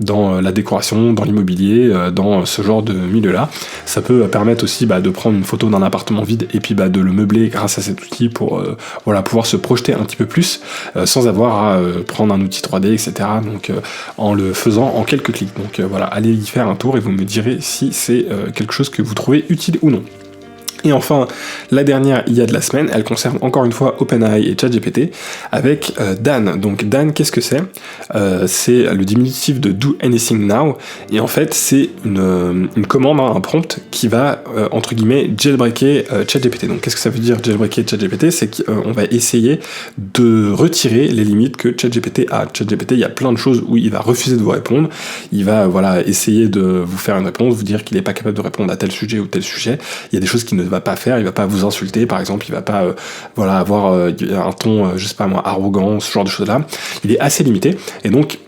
dans la décoration, dans l'immobilier, dans ce genre de milieu-là. Ça peut permettre aussi de prendre une photo d'un appartement vide et puis de le meubler grâce à cet outil pour pouvoir se projeter un petit peu plus sans avoir à prendre un outil 3D, etc. Donc en le faisant en quelques clics. Donc voilà, allez y faire un tour et vous me direz si c'est quelque chose que vous trouvez utile ou non. Et enfin, la dernière IA de la semaine, elle concerne encore une fois OpenAI et ChatGPT avec Dan. Donc Dan, qu'est-ce que c'est? C'est le diminutif de Do Anything Now, et en fait c'est une commande, un prompt qui va entre guillemets jailbreaker ChatGPT. Donc qu'est-ce que ça veut dire jailbreaker ChatGPT? C'est qu'on va essayer de retirer les limites que ChatGPT a. ChatGPT, il y a plein de choses où il va refuser de vous répondre, il va essayer de vous faire une réponse, vous dire qu'il n'est pas capable de répondre à tel sujet ou tel sujet. Il y a des choses qu'il ne va pas faire, il va pas vous insulter par exemple, il va pas avoir un ton je sais pas moi arrogant, ce genre de choses là. Il est assez limité, et donc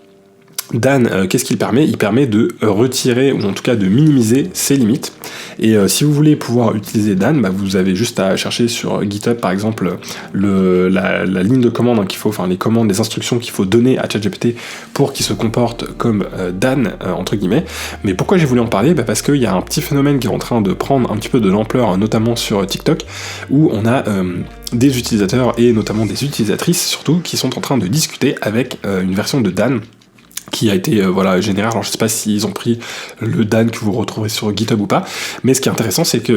Dan, qu'est-ce qu'il permet? Il permet de retirer, ou en tout cas de minimiser ses limites. Et si vous voulez pouvoir utiliser Dan, vous avez juste à chercher sur GitHub par exemple la ligne de commande qu'il faut, enfin les commandes, les instructions qu'il faut donner à ChatGPT pour qu'il se comporte comme Dan entre guillemets. Mais pourquoi j'ai voulu en parler? Parce qu'il y a un petit phénomène qui est en train de prendre un petit peu de l'ampleur, notamment sur TikTok, où on a des utilisateurs et notamment des utilisatrices surtout qui sont en train de discuter avec une version de Dan qui a été généré. Alors je sais pas s'ils ont pris le Dan que vous retrouverez sur GitHub ou pas, mais ce qui est intéressant c'est que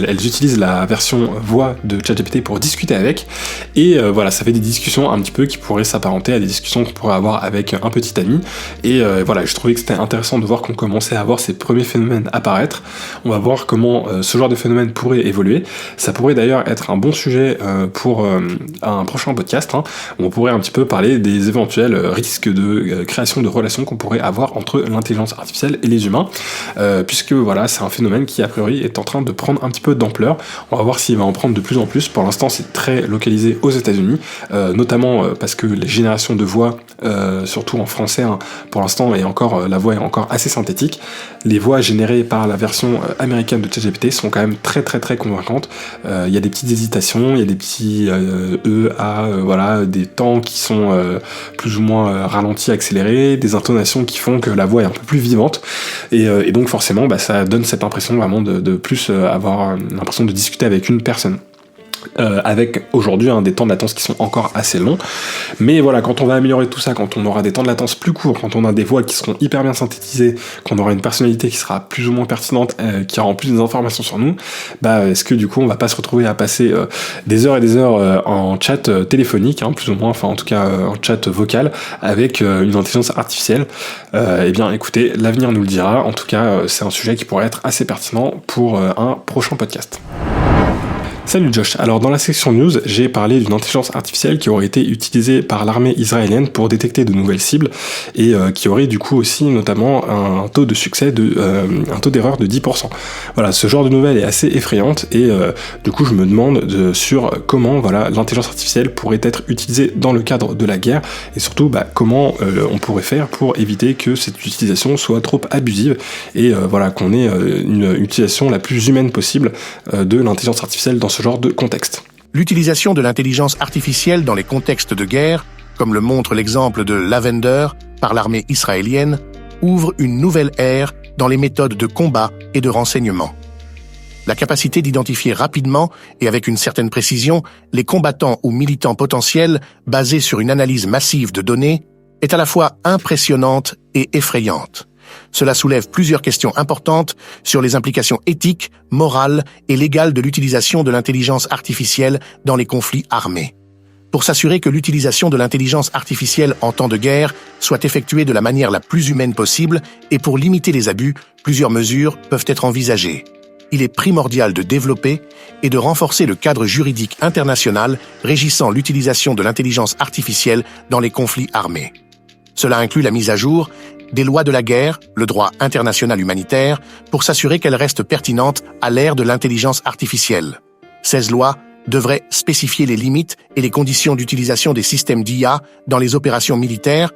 elles utilisent la version voix de ChatGPT pour discuter avec, et ça fait des discussions un petit peu qui pourraient s'apparenter à des discussions qu'on pourrait avoir avec un petit ami, et je trouvais que c'était intéressant de voir qu'on commençait à avoir ces premiers phénomènes apparaître. On va voir comment ce genre de phénomène pourrait évoluer. Ça pourrait d'ailleurs être un bon sujet pour un prochain podcast, où on pourrait un petit peu parler des éventuels risques de création de relations qu'on pourrait avoir entre l'intelligence artificielle et les humains, puisque c'est un phénomène qui a priori est en train de prendre un petit peu d'ampleur. On va voir s'il va en prendre de plus en plus. Pour l'instant c'est très localisé aux États-Unis, notamment parce que les générations de voix, surtout en français, pour l'instant la voix est encore assez synthétique. Les voix générées par la version américaine de ChatGPT sont quand même très très très convaincantes. Il y a des petites hésitations, il y a des petits des temps qui sont plus ou moins ralentis, accélérés, des intonations qui font que la voix est un peu plus vivante, et donc forcément ça donne cette impression vraiment de plus avoir l'impression de discuter avec une personne. Avec aujourd'hui des temps de latence qui sont encore assez longs, mais quand on va améliorer tout ça, quand on aura des temps de latence plus courts, quand on a des voix qui seront hyper bien synthétisées, qu'on aura une personnalité qui sera plus ou moins pertinente, qui aura en plus des informations sur nous, est-ce que du coup on va pas se retrouver à passer des heures et des heures en chat téléphonique, plus ou moins, enfin en tout cas en chat vocal avec une intelligence artificielle? Eh bien écoutez, l'avenir nous le dira. En tout cas c'est un sujet qui pourrait être assez pertinent pour un prochain podcast. Salut Josh, alors dans la section news, j'ai parlé d'une intelligence artificielle qui aurait été utilisée par l'armée israélienne pour détecter de nouvelles cibles, et qui aurait du coup aussi notamment un taux de succès un taux d'erreur de 10%. Voilà, ce genre de nouvelle est assez effrayante, et du coup je me demande sur comment l'intelligence artificielle pourrait être utilisée dans le cadre de la guerre, et surtout comment on pourrait faire pour éviter que cette utilisation soit trop abusive, et qu'on ait une utilisation la plus humaine possible de l'intelligence artificielle dans ce genre de contexte. L'utilisation de l'intelligence artificielle dans les contextes de guerre, comme le montre l'exemple de Lavender par l'armée israélienne, ouvre une nouvelle ère dans les méthodes de combat et de renseignement. La capacité d'identifier rapidement et avec une certaine précision les combattants ou militants potentiels basée sur une analyse massive de données est à la fois impressionnante et effrayante. Cela soulève plusieurs questions importantes sur les implications éthiques, morales et légales de l'utilisation de l'intelligence artificielle dans les conflits armés. Pour s'assurer que l'utilisation de l'intelligence artificielle en temps de guerre soit effectuée de la manière la plus humaine possible et pour limiter les abus, plusieurs mesures peuvent être envisagées. Il est primordial de développer et de renforcer le cadre juridique international régissant l'utilisation de l'intelligence artificielle dans les conflits armés. Cela inclut la mise à jour des lois de la guerre, le droit international humanitaire, pour s'assurer qu'elles restent pertinentes à l'ère de l'intelligence artificielle. Ces lois devraient spécifier les limites et les conditions d'utilisation des systèmes d'IA dans les opérations militaires,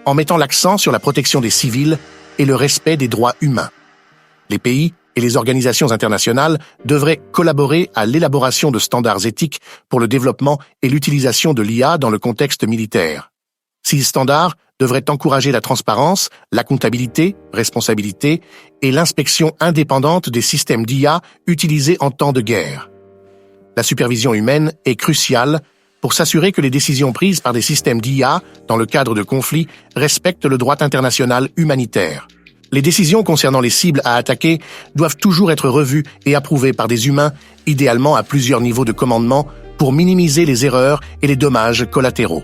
en mettant l'accent sur la protection des civils et le respect des droits humains. Les pays et les organisations internationales devraient collaborer à l'élaboration de standards éthiques pour le développement et l'utilisation de l'IA dans le contexte militaire. Ces standards devraient encourager la transparence, la comptabilité, responsabilité et l'inspection indépendante des systèmes d'IA utilisés en temps de guerre. La supervision humaine est cruciale pour s'assurer que les décisions prises par des systèmes d'IA dans le cadre de conflits respectent le droit international humanitaire. Les décisions concernant les cibles à attaquer doivent toujours être revues et approuvées par des humains, idéalement à plusieurs niveaux de commandement, pour minimiser les erreurs et les dommages collatéraux.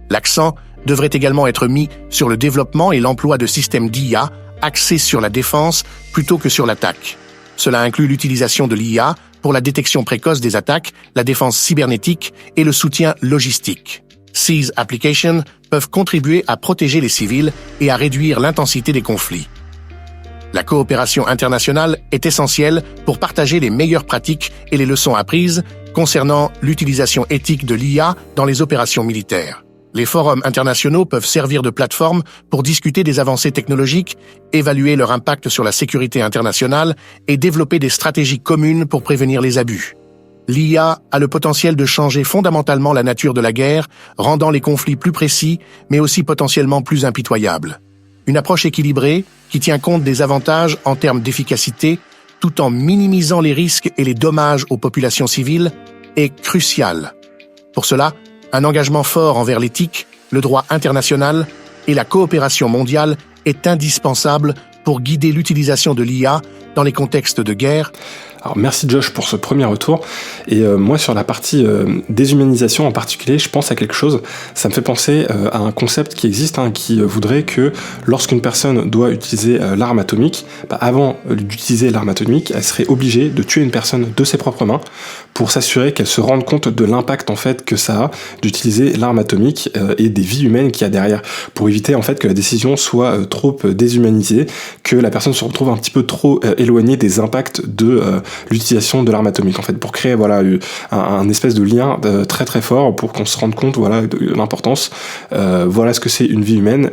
L'accent devrait également être mis sur le développement et l'emploi de systèmes d'IA axés sur la défense plutôt que sur l'attaque. Cela inclut l'utilisation de l'IA pour la détection précoce des attaques, la défense cybernétique et le soutien logistique. Ces applications peuvent contribuer à protéger les civils et à réduire l'intensité des conflits. La coopération internationale est essentielle pour partager les meilleures pratiques et les leçons apprises concernant l'utilisation éthique de l'IA dans les opérations militaires. Les forums internationaux peuvent servir de plateforme pour discuter des avancées technologiques, évaluer leur impact sur la sécurité internationale et développer des stratégies communes pour prévenir les abus. L'IA a le potentiel de changer fondamentalement la nature de la guerre, rendant les conflits plus précis, mais aussi potentiellement plus impitoyables. Une approche équilibrée, qui tient compte des avantages en termes d'efficacité, tout en minimisant les risques et les dommages aux populations civiles, est cruciale. Pour cela, un engagement fort envers l'éthique, le droit international et la coopération mondiale est indispensable pour guider l'utilisation de l'IA dans les contextes de guerre. Alors merci Josh pour ce premier retour, et moi sur la partie déshumanisation en particulier, je pense à quelque chose, ça me fait penser à un concept qui existe, qui voudrait que lorsqu'une personne doit utiliser l'arme atomique, avant d'utiliser l'arme atomique, elle serait obligée de tuer une personne de ses propres mains pour s'assurer qu'elle se rende compte de l'impact en fait que ça a d'utiliser l'arme atomique et des vies humaines qu'il y a derrière, pour éviter en fait que la décision soit trop déshumanisée, que la personne se retrouve un petit peu trop éloignée des impacts de l'utilisation de l'arme atomique, en fait, pour créer un espèce de lien très très fort pour qu'on se rende compte de l'importance. Voilà ce que c'est une vie humaine.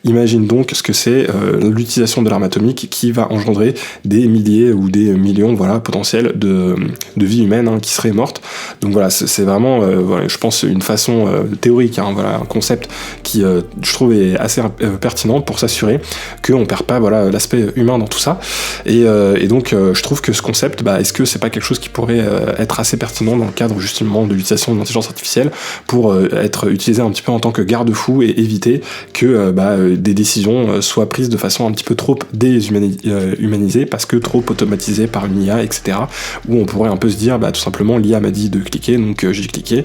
Imagine donc ce que c'est l'utilisation de l'arme atomique qui va engendrer des milliers ou des millions potentiels de vies humaines qui seraient mortes. Donc voilà, c'est vraiment je pense une façon théorique, un concept qui je trouve est assez pertinent pour s'assurer qu'on perd pas l'aspect humain dans tout ça. Et donc je trouve que ce concept, est-ce que c'est pas quelque chose qui pourrait être assez pertinent dans le cadre justement de l'utilisation de l'intelligence artificielle pour être utilisé un petit peu en tant que garde-fou et éviter que des décisions soient prises de façon un petit peu trop déshumanisée parce que trop automatisée par une IA, etc. Où on pourrait un peu se dire tout simplement l'IA m'a dit de cliquer, donc j'ai cliqué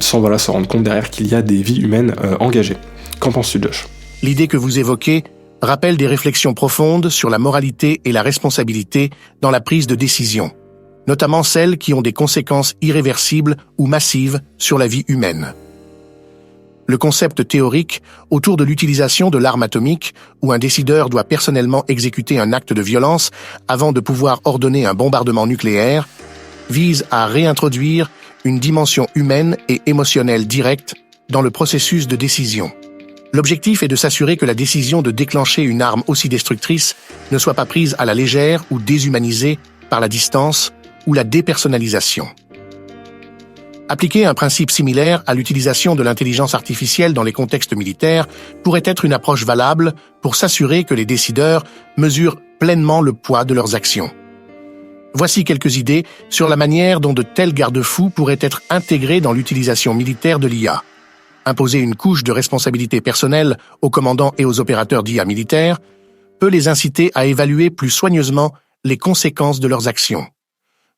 sans se rendre compte derrière qu'il y a des vies humaines engagées. Qu'en penses-tu, Josh ? L'idée que vous évoquez rappelle des réflexions profondes sur la moralité et la responsabilité dans la prise de décision, notamment celles qui ont des conséquences irréversibles ou massives sur la vie humaine. Le concept théorique autour de l'utilisation de l'arme atomique, où un décideur doit personnellement exécuter un acte de violence avant de pouvoir ordonner un bombardement nucléaire, vise à réintroduire une dimension humaine et émotionnelle directe dans le processus de décision. L'objectif est de s'assurer que la décision de déclencher une arme aussi destructrice ne soit pas prise à la légère ou déshumanisée par la distance ou la dépersonnalisation. Appliquer un principe similaire à l'utilisation de l'intelligence artificielle dans les contextes militaires pourrait être une approche valable pour s'assurer que les décideurs mesurent pleinement le poids de leurs actions. Voici quelques idées sur la manière dont de tels garde-fous pourraient être intégrés dans l'utilisation militaire de l'IA. Imposer une couche de responsabilité personnelle aux commandants et aux opérateurs d'IA militaires peut les inciter à évaluer plus soigneusement les conséquences de leurs actions.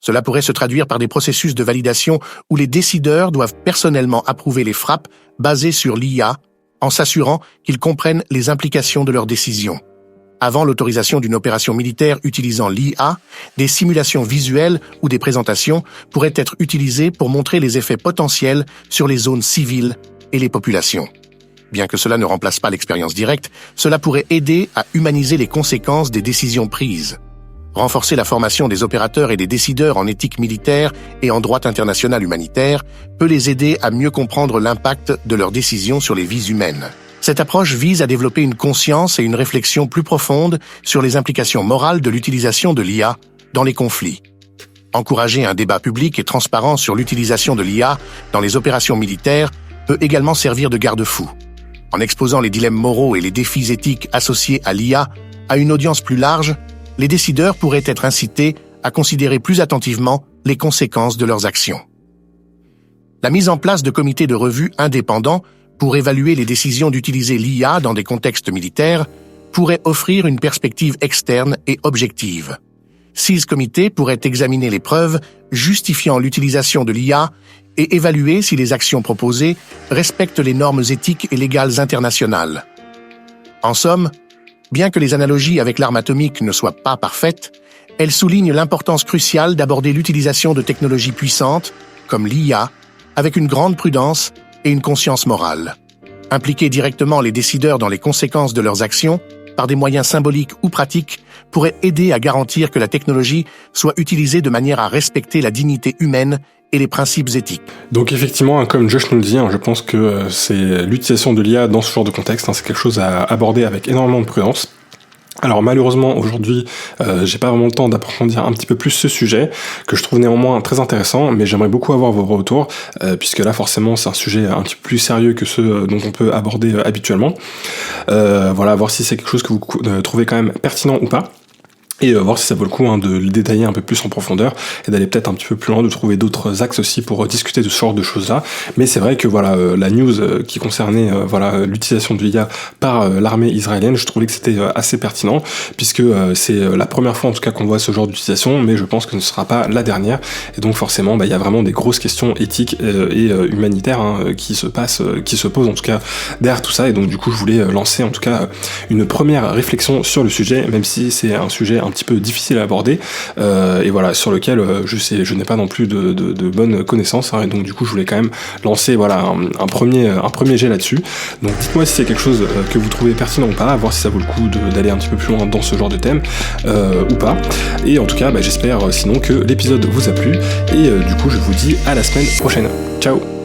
Cela pourrait se traduire par des processus de validation où les décideurs doivent personnellement approuver les frappes basées sur l'IA en s'assurant qu'ils comprennent les implications de leurs décisions. Avant l'autorisation d'une opération militaire utilisant l'IA, des simulations visuelles ou des présentations pourraient être utilisées pour montrer les effets potentiels sur les zones civiles et les populations. Bien que cela ne remplace pas l'expérience directe, cela pourrait aider à humaniser les conséquences des décisions prises. Renforcer la formation des opérateurs et des décideurs en éthique militaire et en droit international humanitaire peut les aider à mieux comprendre l'impact de leurs décisions sur les vies humaines. Cette approche vise à développer une conscience et une réflexion plus profonde sur les implications morales de l'utilisation de l'IA dans les conflits. Encourager un débat public et transparent sur l'utilisation de l'IA dans les opérations militaires peut également servir de garde-fou. En exposant les dilemmes moraux et les défis éthiques associés à l'IA à une audience plus large, les décideurs pourraient être incités à considérer plus attentivement les conséquences de leurs actions. La mise en place de comités de revue indépendants pour évaluer les décisions d'utiliser l'IA dans des contextes militaires pourrait offrir une perspective externe et objective. 6 comités pourraient examiner les preuves justifiant l'utilisation de l'IA et évaluer si les actions proposées respectent les normes éthiques et légales internationales. En somme, bien que les analogies avec l'arme atomique ne soient pas parfaites, elles soulignent l'importance cruciale d'aborder l'utilisation de technologies puissantes, comme l'IA, avec une grande prudence et une conscience morale. Impliquer directement les décideurs dans les conséquences de leurs actions, par des moyens symboliques ou pratiques, pourrait aider à garantir que la technologie soit utilisée de manière à respecter la dignité humaine et les principes éthiques. Donc effectivement, comme Josh nous le dit, je pense que c'est l'utilisation de l'IA dans ce genre de contexte, c'est quelque chose à aborder avec énormément de prudence. Alors malheureusement aujourd'hui j'ai pas vraiment le temps d'approfondir un petit peu plus ce sujet que je trouve néanmoins très intéressant, mais j'aimerais beaucoup avoir vos retours puisque là forcément c'est un sujet un petit peu plus sérieux que ceux dont on peut aborder habituellement. Voilà, voir si c'est quelque chose que vous trouvez quand même pertinent ou pas. Et voir si ça vaut le coup de le détailler un peu plus en profondeur et d'aller peut-être un petit peu plus loin, de trouver d'autres axes aussi pour discuter de ce genre de choses-là. Mais c'est vrai que voilà, la news qui concernait l'utilisation de l'IA par l'armée israélienne, je trouvais que c'était assez pertinent puisque c'est la première fois en tout cas qu'on voit ce genre d'utilisation, mais je pense que ce ne sera pas la dernière. Et donc forcément, il y a vraiment des grosses questions éthiques et humanitaires qui se posent en tout cas derrière tout ça. Et donc du coup, je voulais lancer en tout cas une première réflexion sur le sujet, même si c'est un sujet un petit peu difficile à aborder et voilà, sur lequel je n'ai pas non plus de bonnes connaissances et donc du coup je voulais quand même lancer un premier jet là-dessus. Donc dites-moi si c'est quelque chose que vous trouvez pertinent ou pas, voir si ça vaut le coup d'aller un petit peu plus loin dans ce genre de thème ou pas. Et en tout cas j'espère sinon que l'épisode vous a plu et du coup je vous dis à la semaine prochaine. Ciao.